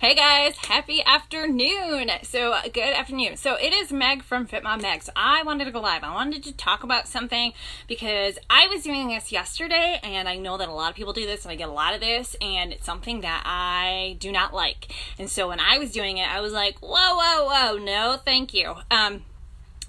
Hey guys, happy afternoon. Good afternoon. So it is Meg from Fit Mom Meg. So I wanted to go live. I wanted to talk about something because I was doing this yesterday and I know that a lot of people do this and I get a lot of this and it's something that I do not like. And so when I was doing it, I was like, whoa, no, thank you.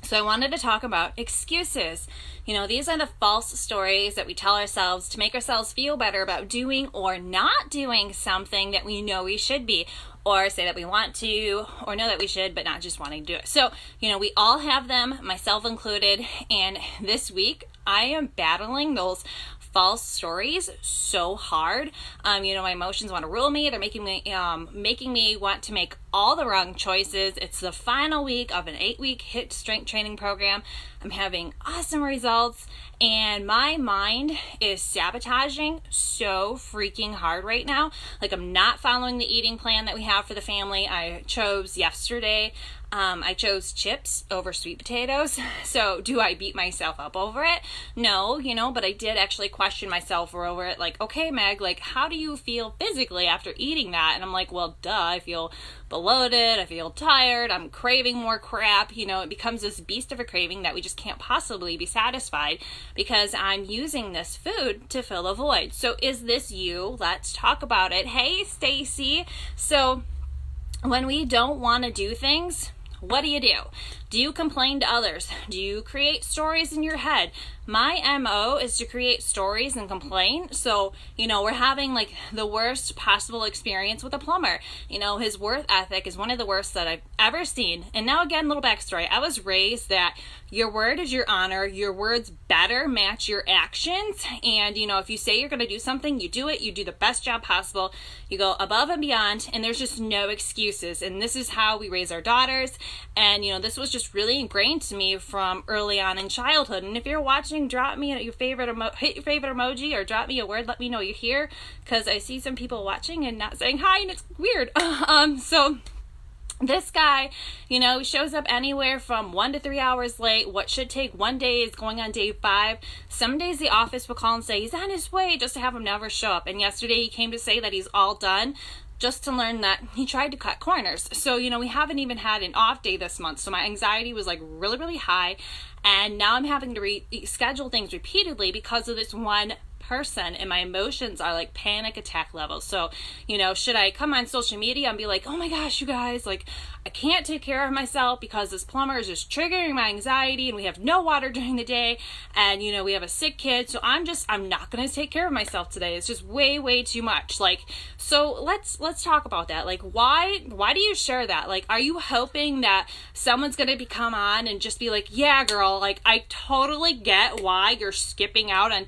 So I wanted to talk about excuses. You know, these are the false stories that we tell ourselves to make ourselves feel better about doing or not doing something that we know we should be, or say that we want to, or know that we should, but not just wanting to do it. So, we all have them, myself included, and this week I am battling those false stories so hard. My emotions want to rule me. They're making me want to make all the wrong choices. It's the final week of an 8-week HIIT strength training program. I'm having awesome results and my mind is sabotaging so freaking hard right now. Like, I'm not following the eating plan that we have for the family. I chose yesterday. I chose chips over sweet potatoes. So do I beat myself up over it? No, but I did actually question myself over it. Like, okay, Meg, like, how do you feel physically after eating that? And I'm like, well, duh, I feel bloated. I feel tired. I'm craving more crap. It becomes this beast of a craving that we just can't possibly be satisfied because I'm using this food to fill a void. So is this you? Let's talk about it. Hey, Stacy. So when we don't want to do things, what do? Do you complain to others? Do you create stories in your head? My MO is to create stories and complain. So, we're having like the worst possible experience with a plumber. His work ethic is one of the worst that I've ever seen. And now again, little backstory. I was raised that your word is your honor. Your words better match your actions. And, if you say you're going to do something, you do it. You do the best job possible. You go above and beyond, and there's just no excuses. And this is how we raise our daughters. And, this was just really ingrained to me from early on in childhood. And if you're watching, drop me your favorite hit your favorite emoji or drop me a word. Let me know you're here, because I see some people watching and not saying hi, and it's weird. So this guy, shows up anywhere from 1 to 3 hours late. What should take 1 day is going on day 5. Some days the office will call and say he's on his way, just to have him never show up. And yesterday he came to say that he's all done, just to learn that he tried to cut corners. So, we haven't even had an off day this month. So my anxiety was like really, really high. And now I'm having to reschedule things repeatedly because of this one person, and my emotions are like panic attack levels. So, should I come on social media and be like, oh my gosh, you guys, like, I can't take care of myself because this plumber is just triggering my anxiety and we have no water during the day and, we have a sick kid. So I'm not going to take care of myself today. It's just way too much. Like, so let's talk about that. Like, why do you share that? Like, are you hoping that someone's going to come on and just be like, yeah, girl, like, I totally get why you're skipping out on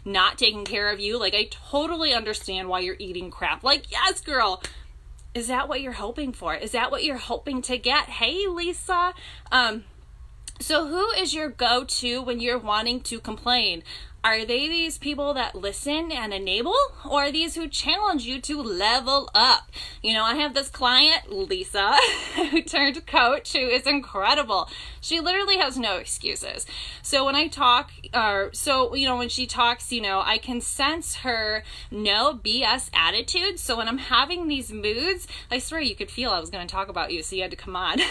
not taking care of you. Like, I totally understand why you're eating crap. Like, yes, girl. Is that what you're hoping for? Is that what you're hoping to get? Hey, Lisa. So who is your go-to when you're wanting to complain? Are they these people that listen and enable, or are these who challenge you to level up? I have this client, Lisa, who turned coach, who is incredible. She literally has no excuses. So when I talk, when she talks, I can sense her no BS attitude. So when I'm having these moods, I swear you could feel I was going to talk about you, so you had to come on.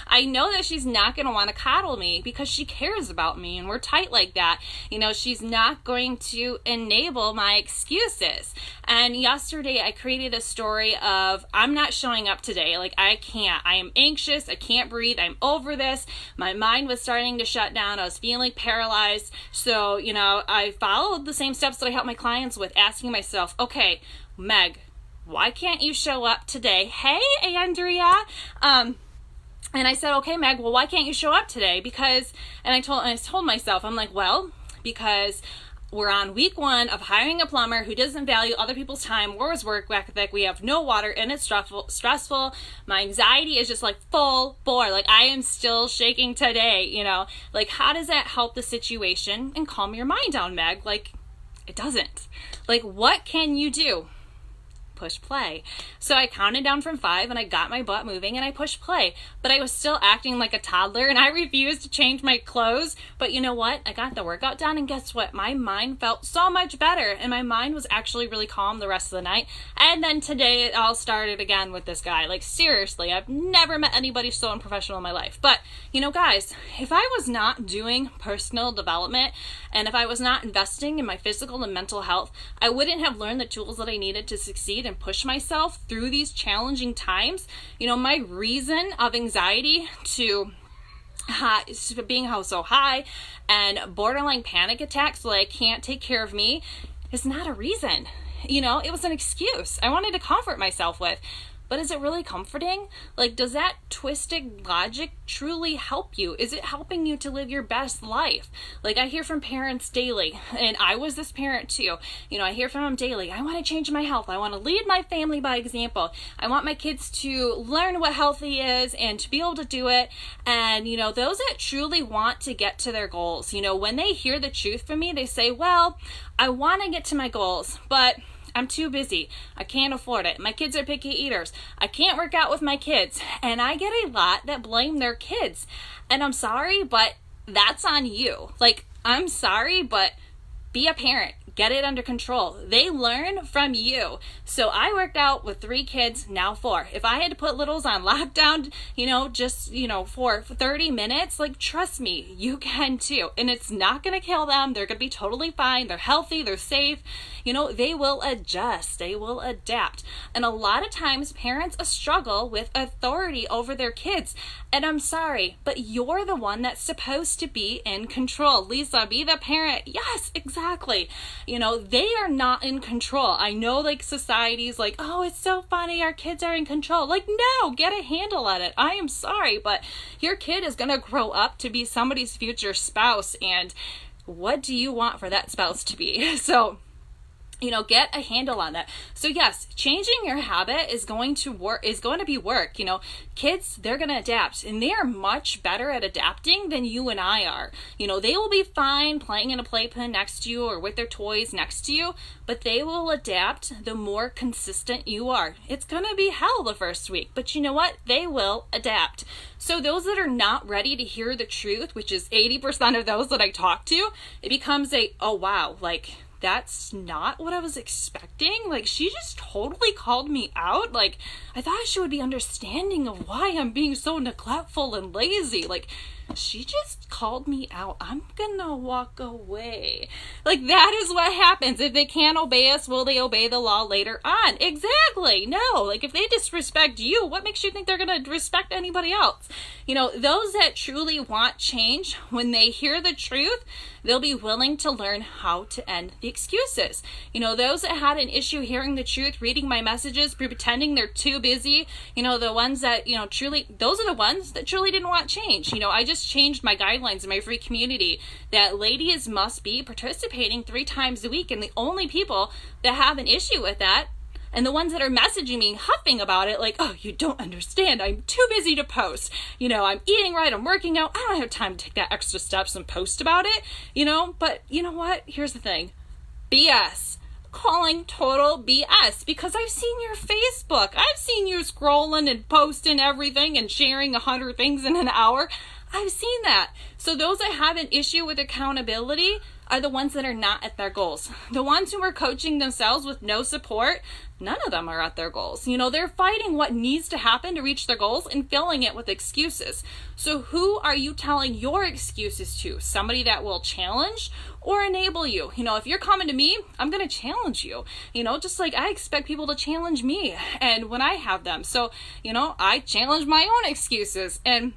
I know that she's not going to want to coddle me because she cares about me and we're tight like that. She's not going to enable my excuses. And yesterday I created a story of, I'm not showing up today. Like, I can't. I am anxious. I can't breathe. I'm over this. My mind was starting to shut down. I was feeling paralyzed. So, I followed the same steps that I help my clients with, asking myself, okay, Meg, why can't you show up today? Hey, Andrea. And I said, okay, Meg, well, why can't you show up today? And I told myself, I'm like, well, because we're on week 1 of hiring a plumber who doesn't value other people's time or his work ethic. We have no water and it's stressful. My anxiety is just like full bore. Like, I am still shaking today, Like, how does that help the situation and calm your mind down, Meg? Like, it doesn't. Like, what can you do? push play. So I counted down from 5 and I got my butt moving and I pushed play. But I was still acting like a toddler and I refused to change my clothes. But you know what? I got the workout done, and guess what? My mind felt so much better, and my mind was actually really calm the rest of the night. And then today it all started again with this guy. Like, seriously, I've never met anybody so unprofessional in my life. But, you know, guys, if I was not doing personal development and if I was not investing in my physical and mental health, I wouldn't have learned the tools that I needed to succeed and push myself through these challenging times. You know, my reason of anxiety to being so high and borderline panic attacks, so I can't take care of me, is not a reason. You know, it was an excuse I wanted to comfort myself with. But is it really comforting? Like, does that twisted logic truly help you? Is it helping you to live your best life? Like, I hear from parents daily, and I was this parent too. You know, I hear from them daily. I want to change my health. I want to lead my family by example. I want my kids to learn what healthy is and to be able to do it. And, you know, those that truly want to get to their goals, you know, when they hear the truth from me, they say, well, I want to get to my goals, but I'm too busy. I can't afford it. My kids are picky eaters. I can't work out with my kids. And I get a lot that blame their kids. And I'm sorry, but that's on you. Like, I'm sorry, but be a parent. Get it under control. They learn from you. So I worked out with 3 kids, now 4. If I had to put littles on lockdown, you know, just, you know, for 30 minutes, like, trust me, you can too. And it's not going to kill them. They're going to be totally fine. They're healthy. They're safe. You know, they will adjust. They will adapt. And a lot of times parents struggle with authority over their kids. And I'm sorry, but you're the one that's supposed to be in control. Lisa, be the parent. Yes, exactly. You know, they are not in control. I know, like, society's like, oh, it's so funny, our kids are in control. Like, no, get a handle on it. I am sorry, but your kid is going to grow up to be somebody's future spouse. And what do you want for that spouse to be? So, you know, get a handle on that. So yes, changing your habit is going to be work. You know, kids, they're going to adapt, and they are much better at adapting than you and I are. You know, they will be fine playing in a playpen next to you or with their toys next to you, but they will adapt the more consistent you are. It's going to be hell the first week, but you know what? They will adapt. So those that are not ready to hear the truth, which is 80% of those that I talk to, it becomes oh wow, like, that's not what I was expecting. Like, she just totally called me out. Like, I thought she would be understanding of why I'm being so neglectful and lazy. Like, she just called me out. I'm gonna walk away. Like, that is what happens. If they can't obey us, will they obey the law later on? Exactly. No. Like, if they disrespect you, what makes you think they're gonna respect anybody else? You know, those that truly want change, when they hear the truth, they'll be willing to learn how to end the excuses. You know, those that had an issue hearing the truth, reading my messages, pretending they're too busy, you know, the ones that, you know, truly, those are the ones that truly didn't want change. You know, I just changed my guidelines in my free community that ladies must be participating 3 times a week, and the only people that have an issue with that, and the ones that are messaging me huffing about it, like, oh, you don't understand, I'm too busy to post, you know, I'm eating right, I'm working out, I don't have time to take that extra steps and post about it, you know. But you know what, here's the thing, BS. Calling total BS, because I've seen your Facebook. I've seen you scrolling and posting everything and sharing 100 things in an hour. I've seen that. So those that have an issue with accountability are the ones that are not at their goals. The ones who are coaching themselves with no support, none of them are at their goals. You know, they're fighting what needs to happen to reach their goals and filling it with excuses. So who are you telling your excuses to? Somebody that will challenge or enable you? You know, if you're coming to me, I'm going to challenge you. You know, just like I expect people to challenge me and when I have them. So, you know, I challenge my own excuses, and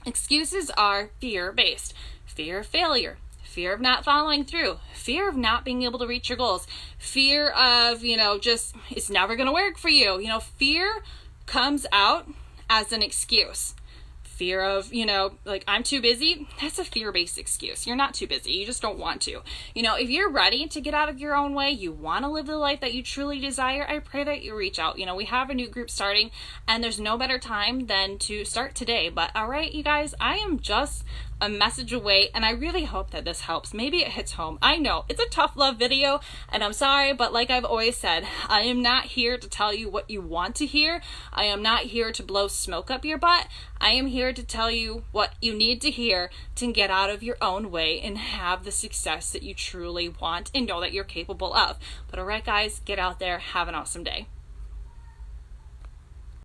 excuses are fear-based. Fear of failure. Fear of not following through, fear of not being able to reach your goals, fear of, you know, just, it's never going to work for you. You know, fear comes out as an excuse. Fear of, you know, like, I'm too busy. That's a fear-based excuse. You're not too busy. You just don't want to. You know, if you're ready to get out of your own way, you want to live the life that you truly desire, I pray that you reach out. You know, we have a new group starting, and there's no better time than to start today. But all right, you guys, I am just a message away, and I really hope that this helps. Maybe it hits home. I know it's a tough love video, and I'm sorry, but like I've always said, I am not here to tell you what you want to hear. I am not here to blow smoke up your butt. I am here to tell you what you need to hear to get out of your own way and have the success that you truly want and know that you're capable of. But all right, guys, get out there. Have an awesome day.